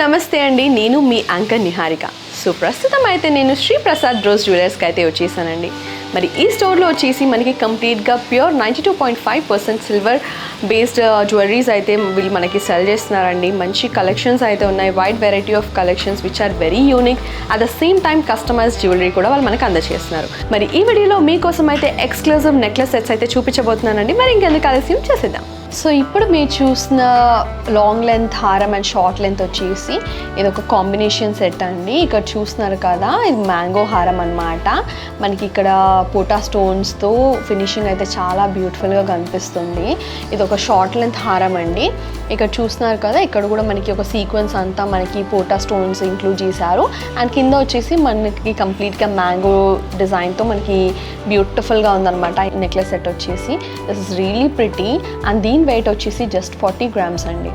నమస్తే అండి, నేను మీ యాంకర్ నిహారిక. సో ప్రస్తుతం అయితే నేను శ్రీ ప్రసాద్ రోజ్ జ్యువెలర్స్కి అయితే వచ్చేసానండి. మరి ఈ స్టోర్లో వచ్చేసి మనకి కంప్లీట్గా ప్యూర్ 92.5% సిల్వర్ బేస్డ్ జ్యువెలరీస్ అయితే వీళ్ళు మనకి సెల్ చేస్తున్నారండి. మంచి కలెక్షన్స్ అయితే ఉన్నాయి, wide variety of collections which are very unique. At the same time customized jewellery కూడా వాళ్ళు మనకు అందజేస్తున్నారు. మరి ఈ వీడియోలో మీకోసం అయితే ఎక్స్క్లూజివ్ నెక్లెస్ సెట్స్ అయితే చూపించబోతున్నానండి. మరి ఇంకెందుకు ఆలస్యం చేసేద్దాం. సో ఇప్పుడు మీరు చూసిన లాంగ్ లెంత్ హారం అండ్ షార్ట్ లెంత్ వచ్చేసి ఇది ఒక కాంబినేషన్ సెట్ అండి. ఇక్కడ చూస్తున్నారు కదా, ఇది మ్యాంగో హారం అనమాట. మనకి ఇక్కడ పోటా స్టోన్స్తో ఫినిషింగ్ అయితే చాలా బ్యూటిఫుల్గా కనిపిస్తుంది. ఇది ఒక షార్ట్ లెంత్ హారం అండి. ఇక్కడ చూస్తున్నారు కదా, ఇక్కడ కూడా మనకి ఒక సీక్వెన్స్ అంతా మనకి పోటా స్టోన్స్ ఇంక్లూడ్ చేశారు. అండ్ కింద వచ్చేసి మనకి కంప్లీట్గా మ్యాంగో డిజైన్తో మనకి బ్యూటిఫుల్గా ఉందన్నమాట. నెక్లెస్ సెట్ వచ్చేసి this is really pretty and దీని వెయిట్ వచ్చేసి జస్ట్ 40 grams అండి.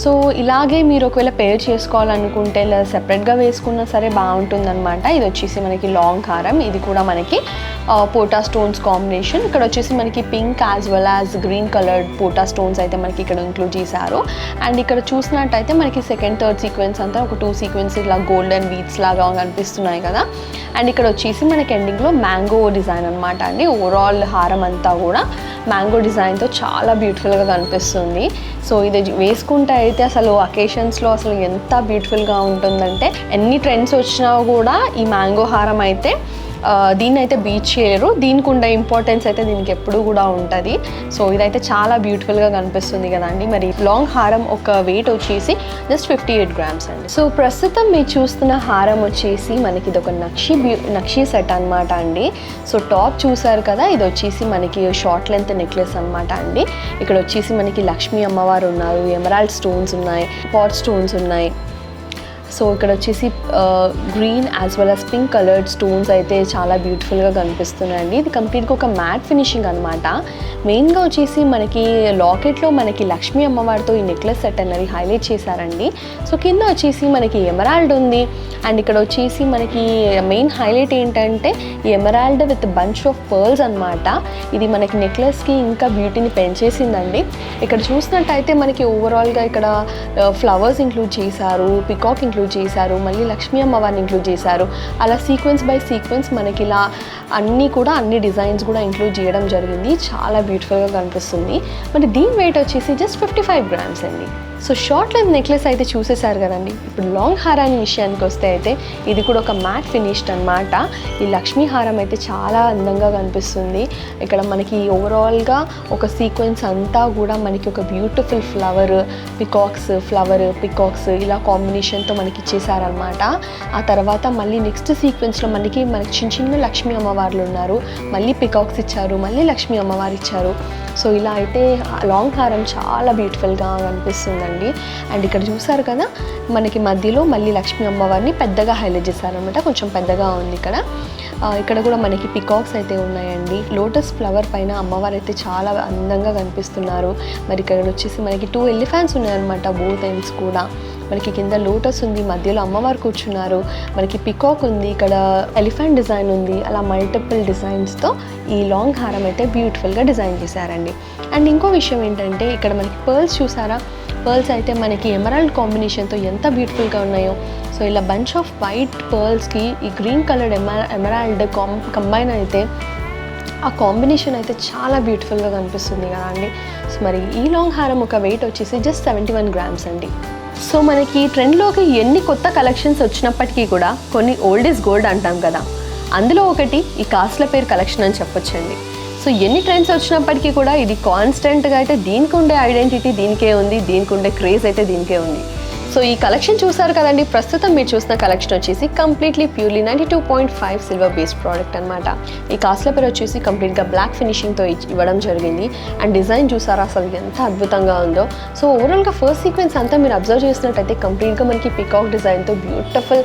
సో ఇలాగే మీరు ఒకవేళ పేర్ చేసుకోవాలనుకుంటే ఇలా సెపరేట్గా వేసుకున్నా సరే బాగుంటుందన్నమాట. ఇది వచ్చేసి మనకి లాంగ్ హారం, ఇది కూడా మనకి పోటా స్టోన్స్ కాంబినేషన్. ఇక్కడ వచ్చేసి మనకి pink as well as green coloured పోటా స్టోన్స్ అయితే మనకి ఇక్కడ ఇంక్లూడ్ చేశారు. అండ్ ఇక్కడ చూసినట్టయితే మనకి సెకండ్ థర్డ్ సీక్వెన్స్ అంతా ఒక 2 సీక్వెన్స్ ఇలా గోల్డెన్ బీడ్స్ లాగా కనిపిస్తున్నాయి కదా. అండ్ ఇక్కడ వచ్చేసి మనకి ఎండింగ్లో మ్యాంగో డిజైన్ అనమాట అండి. ఓవరాల్ హారం అంతా కూడా మ్యాంగో డిజైన్తో చాలా బ్యూటిఫుల్గా కనిపిస్తుంది. సో ఇది వేసుకుంటే అయితే అసలు అకేషన్స్లో అసలు ఎంత బ్యూటిఫుల్గా ఉంటుందంటే, ఎన్ని ట్రెండ్స్ వచ్చినా కూడా ఈ మ్యాంగో హారం అయితే దీన్ని అయితే బీట్ చేయరు. దీనికి ఉండే ఇంపార్టెన్స్ అయితే దీనికి ఎప్పుడు కూడా ఉంటుంది. సో ఇదైతే చాలా బ్యూటిఫుల్గా కనిపిస్తుంది కదండి. మరి లాంగ్ హారం ఒక వెయిట్ వచ్చేసి జస్ట్ 58 grams అండి. సో ప్రస్తుతం మీరు చూస్తున్న హారం వచ్చేసి మనకి ఇది ఒక నక్షి సెట్ అనమాట అండి. సో టాప్ చూసారు కదా, ఇది వచ్చేసి మనకి షార్ట్ లెంత్ నెక్లెస్ అనమాట అండి. ఇక్కడ వచ్చేసి మనకి లక్ష్మీ అమ్మవారు ఉన్నారు, ఎమరాల్డ్ స్టోన్స్ ఉన్నాయి, పాట్ స్టోన్స్ ఉన్నాయి. సో ఇక్కడ వచ్చేసి green as well as pink coloured stones అయితే చాలా బ్యూటిఫుల్గా కనిపిస్తున్నాయండి. ఇది కంప్లీట్గా ఒక మ్యాట్ ఫినిషింగ్ అనమాట. మెయిన్గా వచ్చేసి మనకి లాకెట్లో మనకి లక్ష్మీ అమ్మవారితో ఈ నెక్లెస్ సెట్ అనేది హైలైట్ చేశారండి. సో కింద వచ్చేసి మనకి ఎమరాల్డ్ ఉంది. అండ్ ఇక్కడ వచ్చేసి మనకి మెయిన్ హైలైట్ ఏంటంటే ఈ emerald with bunch of pearls అనమాట. ఇది మనకి నెక్లెస్కి ఇంకా బ్యూటీని పెంచేసిందండి. ఇక్కడ చూసినట్టయితే మనకి ఓవరాల్గా ఇక్కడ ఫ్లవర్స్ ఇంక్లూడ్ చేశారు, పికాక్ ఇంక్లూడ్ చేశారు, మళ్ళీ లక్ష్మీ అమ్మవారిని ఇంక్లూడ్ చేశారు. అలా సీక్వెన్స్ బై సీక్వెన్స్ మనకి ఇలా అన్ని డిజైన్స్ కూడా ఇంక్లూడ్ చేయడం జరిగింది. చాలా బ్యూటిఫుల్గా కనిపిస్తుంది. మరి దీని వెయిట్ వచ్చేసి జస్ట్ 55 grams అండి. సో షార్ట్ లెంత్ నెక్లెస్ అయితే చూసేశారు కదండి. ఇప్పుడు లాంగ్ హారాన్ని విషయానికి వస్తే అయితే ఇది కూడా ఒక మ్యాట్ ఫినిష్డ్ అనమాట. ఈ లక్ష్మీ హారం అయితే చాలా అందంగా కనిపిస్తుంది. ఇక్కడ మనకి ఓవరాల్గా ఒక సీక్వెన్స్ అంతా కూడా మనకి ఒక బ్యూటిఫుల్ పికాక్స్ ఇలా కాంబినేషన్తో మనకి ఇచ్చేసారనమాట. ఆ తర్వాత మళ్ళీ నెక్స్ట్ సీక్వెన్స్లో మనకి చిన్న లక్ష్మీ అమ్మవార్లు ఉన్నారు, మళ్ళీ పికాక్స్ ఇచ్చారు, మళ్ళీ లక్ష్మీ అమ్మవారు ఇచ్చారు. సో ఇలా అయితే లాంగ్ హారం చాలా బ్యూటిఫుల్గా కనిపిస్తుంది. అండ్ ఇక్కడ చూసారు కదా, మనకి మధ్యలో మళ్ళీ లక్ష్మీ అమ్మవారిని పెద్దగా హైలైట్ చేశారనమాట, కొంచెం పెద్దగా ఉంది ఇక్కడ. ఇక్కడ కూడా మనకి పికాక్స్ అయితే ఉన్నాయండి. లోటస్ ఫ్లవర్ పైన అమ్మవారు అయితే చాలా అందంగా కనిపిస్తున్నారు. మరి ఇక్కడ వచ్చేసి మనకి 2 ఎలిఫెంట్స్ ఉన్నాయన్నమాట, బోత్ ఎండ్స్ కూడా. మనకి కింద లోటస్ ఉంది, మధ్యలో అమ్మవారు కూర్చున్నారు, మనకి పికాక్ ఉంది, ఇక్కడ ఎలిఫెంట్ డిజైన్ ఉంది. అలా మల్టిపుల్ డిజైన్స్తో ఈ లాంగ్ హారం అయితే బ్యూటిఫుల్గా డిజైన్ చేశారండి. అండ్ ఇంకో విషయం ఏంటంటే ఇక్కడ మనకి పర్ల్స్ చూసారా, పర్ల్స్ అయితే మనకి ఎమరాల్డ్ కాంబినేషన్తో ఎంత బ్యూటిఫుల్గా ఉన్నాయో. సో ఇలా బంచ్ ఆఫ్ వైట్ పర్ల్స్కి ఈ గ్రీన్ కలర్డ్ ఎమరాల్డ్ కంబైన్ అయితే ఆ కాంబినేషన్ అయితే చాలా బ్యూటిఫుల్గా కనిపిస్తుంది కదా అండి. సో మరి ఈ లాంగ్ హారం ఒక వెయిట్ వచ్చేసి జస్ట్ 71 grams అండి. సో మనకి ట్రెండ్లోకి ఎన్ని కొత్త కలెక్షన్స్ వచ్చినప్పటికీ కూడా కొన్ని ఓల్డ్ ఈజ్ గోల్డ్ అంటాం కదా, అందులో ఒకటి ఈ కాస్ట్ల పేరు కలెక్షన్ అని చెప్పొచ్చండి. సో ఎన్ని ట్రెండ్స్ వచ్చినప్పటికీ కూడా ఇది కాన్స్టెంట్గా అయితే దీనికి ఉండే ఐడెంటిటీ దీనికే ఉంది, దీనికి ఉండే క్రేజ్ అయితే దీనికే ఉంది. సో ఈ కలెక్షన్ చూసారు కదండి. ప్రస్తుతం మీరు చూసిన కలెక్షన్ వచ్చేసి completely purely 92.5 silver based product అనమాట. ఈ కాస్ట్ల పేరు వచ్చేసి కంప్లీట్గా బ్లాక్ ఫినిషింగ్తో ఇవ్వడం జరిగింది. అండ్ డిజైన్ చూసారా అసలు ఎంత అద్భుతంగా ఉందో. సో ఓవరాల్గా ఫస్ట్ సీక్వెన్స్ అంతా మీరు అబ్జర్వ్ చేసినట్టయితే కంప్లీట్గా మనకి పికాక్ డిజైన్తో బ్యూటిఫుల్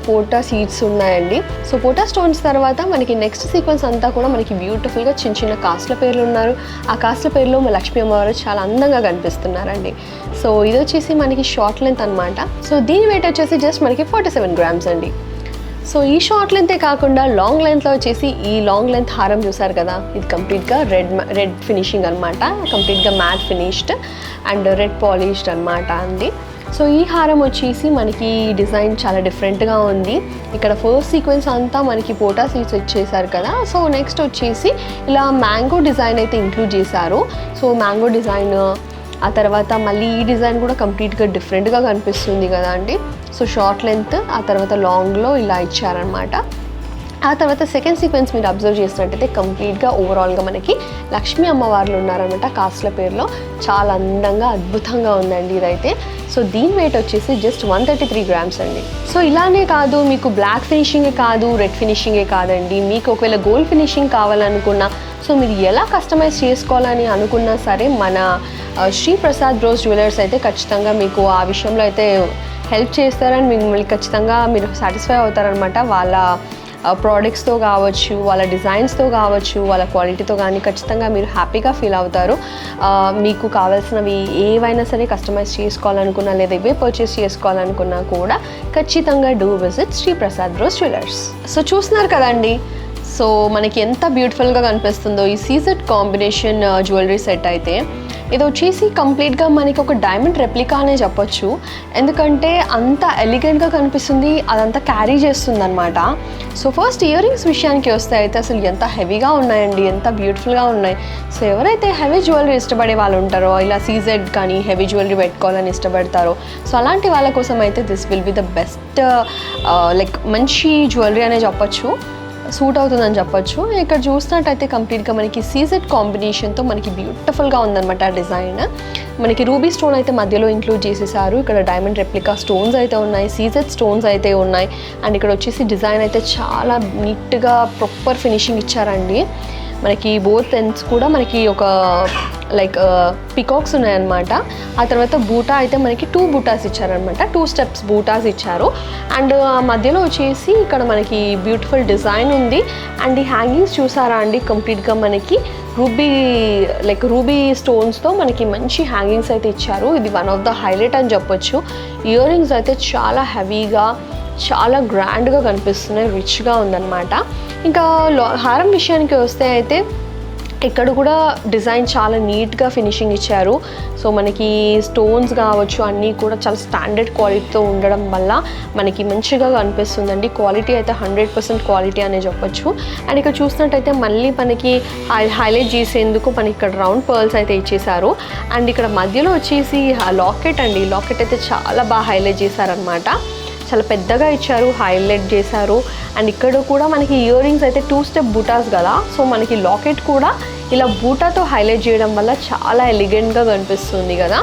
పోటా సీడ్స్ ఉన్నాయండి. సో పోటా స్టోన్స్ తర్వాత మనకి నెక్స్ట్ సీక్వెన్స్ అంతా కూడా మనకి బ్యూటిఫుల్గా చిన్న కాస్ట్ల పేర్లు ఉన్నారు. ఆ కాస్ట్ల పేర్లో లక్ష్మీ అమ్మవారు చాలా అందంగా కనిపిస్తున్నారండి. సో ఇది వచ్చేసి మనకి షార్ట్ లెంత్ అనమాట. సో దీని వెయిట్ వచ్చేసి జస్ట్ మనకి 47 grams అండి. సో ఈ షార్ట్ లెంతే కాకుండా లాంగ్ లెంత్లో వచ్చేసి ఈ లాంగ్ లెంత్ హారం చూసారు కదా, ఇది కంప్లీట్గా రెడ్ ఫినిషింగ్ అనమాట, కంప్లీట్గా matte finished and red polished అనమాట అండి. సో ఈ హారం వచ్చేసి మనకి డిజైన్ చాలా డిఫరెంట్గా ఉంది. ఇక్కడ ఫస్ట్ సీక్వెన్స్ అంతా మనకి పోటా సీడ్స్ ఇచ్చేసారు కదా. సో నెక్స్ట్ వచ్చేసి ఇలా మ్యాంగో డిజైన్ అయితే ఇంక్లూడ్ చేశారు. సో మ్యాంగో డిజైన్, ఆ తర్వాత మళ్ళీ ఈ డిజైన్ కూడా కంప్లీట్గా డిఫరెంట్గా కనిపిస్తుంది కదా అండి. సో షార్ట్ లెంత్, ఆ తర్వాత లాంగ్లో ఇలా ఇచ్చారనమాట. ఆ తర్వాత సెకండ్ సీక్వెన్స్ మీరు అబ్జర్వ్ చేసినట్టయితే కంప్లీట్గా ఓవరాల్గా మనకి లక్ష్మీ అమ్మవార్లు ఉన్నారనమాట కాసుల పేరులో. చాలా అందంగా అద్భుతంగా ఉందండి ఇదైతే. సో దీని వెయిట్ వచ్చేసి జస్ట్ 133 grams అండి. సో ఇలానే కాదు, మీకు బ్లాక్ ఫినిషింగే కాదు, రెడ్ ఫినిషింగే కాదండి, మీకు ఒకవేళ గోల్డ్ ఫినిషింగ్ కావాలనుకున్నా, సో మీరు ఎలా కస్టమైజ్ చేసుకోవాలని అనుకున్నా సరే మన శ్రీ ప్రసాద్ బ్రోస్ జ్యువెలర్స్ అయితే ఖచ్చితంగా మీకు ఆ విషయంలో అయితే హెల్ప్ చేస్తారని మిమ్మల్ని ఖచ్చితంగా మీరు సాటిస్ఫై అవుతారనమాట. వాళ్ళ ప్రోడక్ట్స్తో కావచ్చు, వాళ్ళ డిజైన్స్తో కావచ్చు, వాళ్ళ క్వాలిటీతో కానీ ఖచ్చితంగా మీరు హ్యాపీగా ఫీల్ అవుతారు. మీకు కావాల్సినవి ఏవైనా సరే కస్టమైజ్ చేసుకోవాలనుకున్నా లేదా ఇవే పర్చేస్ చేసుకోవాలనుకున్నా కూడా ఖచ్చితంగా do visit Shri Prasad bros jewellers. So చూస్తున్నారు కదండి, సో మనకి ఎంత బ్యూటిఫుల్గా కనిపిస్తుందో ఈ సీజెడ్ కాంబినేషన్ జ్యువెలరీ సెట్ అయితే. ఇది వచ్చేసి కంప్లీట్గా మనకి ఒక డైమండ్ రెప్లికా అనే చెప్పొచ్చు. ఎందుకంటే అంత ఎలిగెంట్గా కనిపిస్తుంది, అదంతా క్యారీ చేస్తుంది అనమాట. సో ఫస్ట్ ఇయర్ రింగ్స్ విషయానికి వస్తే అయితే అసలు ఎంత హెవీగా ఉన్నాయండి, ఎంత బ్యూటిఫుల్గా ఉన్నాయి. సో ఎవరైతే హెవీ జ్యువెలరీ ఇష్టపడే వాళ్ళు ఉంటారో, ఇలా సీజెడ్ కానీ హెవీ జ్యువెలరీ పెట్టుకోవాలని ఇష్టపడతారో, సో అలాంటి వాళ్ళ కోసం అయితే this will be the best like మంచి జ్యువెలరీ అనే చెప్పొచ్చు, సూట్ అవుతుందని చెప్పొచ్చు. ఇక్కడ చూసినట్టయితే కంప్లీట్గా మనకి సీజెడ్ కాంబినేషన్తో మనకి బ్యూటిఫుల్గా ఉందన్నమాట ఆ డిజైన్. మనకి రూబీ స్టోన్ అయితే మధ్యలో ఇంక్లూడ్ చేసేసారు. ఇక్కడ డైమండ్ రెప్లికా స్టోన్స్ అయితే ఉన్నాయి, సీజెడ్ స్టోన్స్ అయితే ఉన్నాయి. అండ్ ఇక్కడ వచ్చేసి డిజైన్ అయితే చాలా నీట్గా ప్రాపర్ ఫినిషింగ్ ఇచ్చారండి. మనకి బోత్ ఎండ్స్ కూడా మనకి ఒక లైక్ పికాక్స్ ఉన్నాయన్నమాట. ఆ తర్వాత బూటా అయితే మనకి 2 బూటాస్ ఇచ్చారనమాట, 2 steps బూటాస్ ఇచ్చారు. అండ్ మధ్యలో వచ్చేసి ఇక్కడ మనకి బ్యూటిఫుల్ డిజైన్ ఉంది. అండ్ ఈ హ్యాంగింగ్స్ చూసారా అండి, కంప్లీట్గా మనకి రూబీ స్టోన్స్తో మనకి మంచి హ్యాంగింగ్స్ అయితే ఇచ్చారు. ఇది వన్ ఆఫ్ ద హైలైట్ అని చెప్పొచ్చు. ఇయర్ రింగ్స్ అయితే చాలా హెవీగా, చాలా గ్రాండ్గా కనిపిస్తున్నాయి, రిచ్గా ఉందన్నమాట. ఇంకా హారం విషయానికి వస్తే అయితే ఇక్కడ కూడా డిజైన్ చాలా నీట్గా ఫినిషింగ్ ఇచ్చారు. సో మనకి స్టోన్స్ కావచ్చు అన్నీ కూడా చాలా స్టాండర్డ్ క్వాలిటీతో ఉండడం వల్ల మనకి మంచిగా కనిపిస్తుందండి. క్వాలిటీ అయితే 100% క్వాలిటీ అనే చెప్పొచ్చు. అండ్ ఇక్కడ చూసినట్టయితే మళ్ళీ మనకి హైలైట్ చేసేందుకు మనకి ఇక్కడ రౌండ్ పర్ల్స్ అయితే ఇచ్చేసారు. అండ్ ఇక్కడ మధ్యలో వచ్చేసి లాకెట్ అండి, లాకెట్ అయితే చాలా బాగా హైలైట్ చేశారనమాట. చాలా పెద్దగా ఇచ్చారు, హైలైట్ చేశారు. అండ్ ఇక్కడ కూడా మనకి ఇయర్ రింగ్స్ అయితే 2 step బూటాస్ కదా, సో మనకి లాకెట్ కూడా ఇలా బూటాతో హైలైట్ చేయడం వల్ల చాలా ఎలిగెంట్గా కనిపిస్తుంది కదా.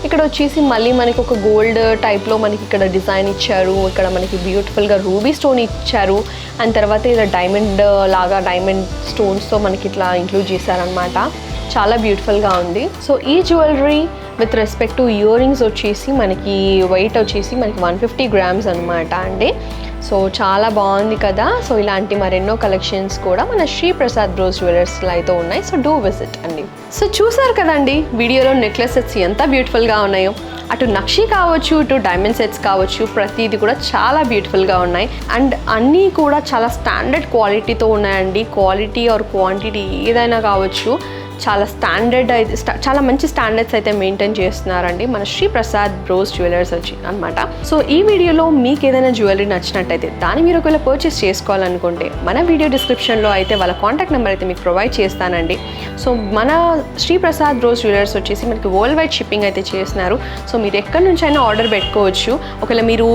ఇక్కడ వచ్చేసి మళ్ళీ మనకి ఒక గోల్డ్ టైప్లో మనకి ఇక్కడ డిజైన్ ఇచ్చారు. ఇక్కడ మనకి బ్యూటిఫుల్గా రూబీ స్టోన్ ఇచ్చారు. అండ్ తర్వాత ఇలా డైమండ్ లాగా డైమండ్ స్టోన్స్తో మనకి ఇట్లా ఇంక్లూడ్ చేశారనమాట. చాలా బ్యూటిఫుల్గా ఉంది. సో ఈ jewellery with respect to ear rings వచ్చేసి మనకి వెయిట్ వచ్చేసి మనకి 150 grams అనమాట అండి. సో చాలా బాగుంది కదా. సో ఇలాంటి మరెన్నో కలెక్షన్స్ కూడా మన శ్రీ ప్రసాద్ బ్రోస్ జ్యువెలర్స్లో అయితే ఉన్నాయి. సో డూ విజిట్ అండి. సో చూసారు కదండి వీడియోలో నెక్లెస్ సెట్స్ ఎంత బ్యూటిఫుల్గా ఉన్నాయో. అటు నక్షి కావచ్చు, ఇటు డైమండ్ సెట్స్ కావచ్చు, ప్రతిదీ కూడా చాలా బ్యూటిఫుల్గా ఉన్నాయి. అండ్ అన్నీ కూడా చాలా స్టాండర్డ్ క్వాలిటీతో ఉన్నాయండి. క్వాలిటీ ఆర్ క్వాంటిటీ ఏదైనా కావచ్చు, చాలా స్టాండర్డ్ అయితే చాలా మంచి స్టాండర్డ్స్ అయితే మెయింటైన్ చేస్తున్నారండి మన శ్రీ ప్రసాద్ బ్రోస్ జ్యువెలర్స్ వచ్చి అనమాట. సో ఈ వీడియోలో మీకు ఏదైనా జ్యువెలరీ నచ్చినట్టయితే దాన్ని మీరు ఒకవేళ పర్చేస్ చేసుకోవాలనుకుంటే మన వీడియో డిస్క్రిప్షన్లో అయితే వాళ్ళ కాంటాక్ట్ నెంబర్ అయితే మీకు ప్రొవైడ్ చేస్తానండి. సో మన శ్రీ ప్రసాద్ బ్రోస్ జ్యువెలర్స్ వచ్చేసి మనకి వరల్డ్ వైడ్ షిప్పింగ్ అయితే చేస్తున్నారు. సో మీరు ఎక్కడి నుంచి అయినా ఆర్డర్ పెట్టుకోవచ్చు. ఒకవేళ మీరు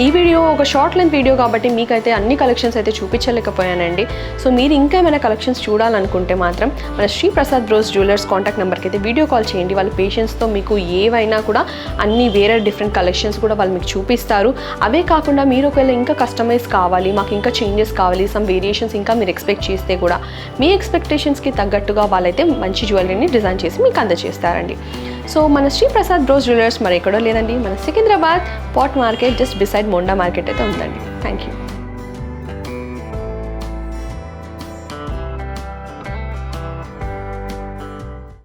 ఈ వీడియో ఒక షార్ట్ లెంత్ వీడియో కాబట్టి మీకైతే అన్ని కలెక్షన్స్ అయితే చూపించలేకపోయానండి. సో మీరు ఇంకా ఏమైనా కలెక్షన్స్ చూడాలనుకుంటే మాత్రం మన Shri Prasad bros jewellers contact నెంబర్కి అయితే వీడియో కాల్ చేయండి. వాళ్ళ పేషెంట్స్తో మీకు ఏవైనా కూడా అన్ని వేరే డిఫరెంట్ కలెక్షన్స్ కూడా వాళ్ళు మీకు చూపిస్తారు. అవే కాకుండా మీరు ఒకవేళ ఇంకా కస్టమైజ్ కావాలి, మాకు ఇంకా చేంజెస్ కావాలి, సమ్ వేరియేషన్స్ ఇంకా మీరు ఎక్స్పెక్ట్ చేస్తే కూడా మీ ఎక్స్పెక్టేషన్స్కి తగ్గట్టుగా వాళ్ళైతే మంచి జ్యువెలరీని డిజైన్ చేసి మీకు అందజేస్తారండి. సో మన శ్రీ ప్రసాద్ బ్రోస్ జ్యువెలర్స్ మరి ఎక్కడో లేదండి, మన Secunderabad pot market just beside Monda market అయితే ఉందండి. Thank you.